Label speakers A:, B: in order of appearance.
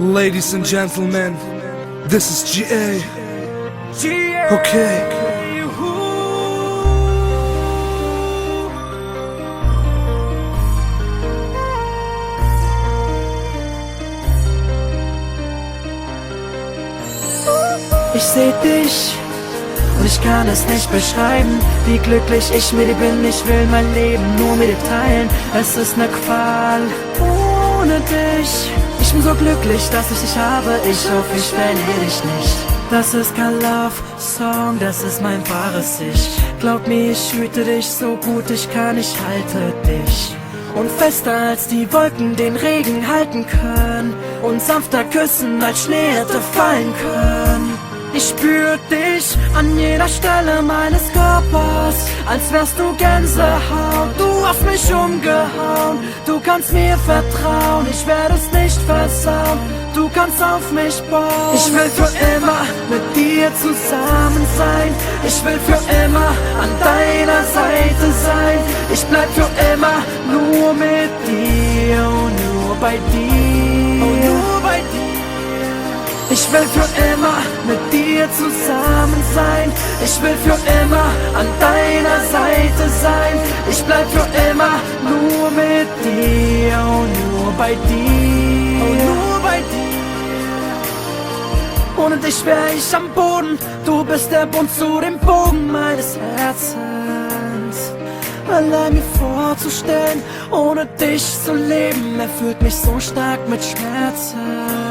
A: Ladies and gentlemen, this is GA. Okay.
B: Ich seh dich und ich kann es nicht beschreiben, wie glücklich ich mit dir bin. Ich will mein Leben nur mit dir teilen. Es ist ne Qual ohne dich. Ich bin so glücklich, dass ich dich habe. Ich hoffe, ich verliere dich nicht. Das ist kein Love-Song, das ist mein wahres Ich. Glaub mir, ich hüte dich so gut ich kann, ich halte dich. Und fester als die Wolken den Regen halten können. Und sanfter küssen als Schnee hätte fallen können. Ich spür dich an jeder Stelle meines Körpers, als wärst du Gänsehaut. Du hast mich umgehauen, du kannst mir vertrauen, ich werde es nicht versauen, du kannst auf mich bauen. Ich will für immer mit dir zusammen sein, ich will für immer an deiner Seite sein. Ich bleib für immer nur mit dir und nur bei dir, und nur bei dir. Ich will für immer mit dir zusammen sein. Ich will für immer an deiner Seite sein. Ich bleib für immer nur mit dir und nur bei dir, und nur bei dir. Ohne dich wär ich am Boden. Du bist der Bund zu dem Bogen meines Herzens. Allein mir vorzustellen, ohne dich zu leben, erfüllt mich so stark mit Schmerzen.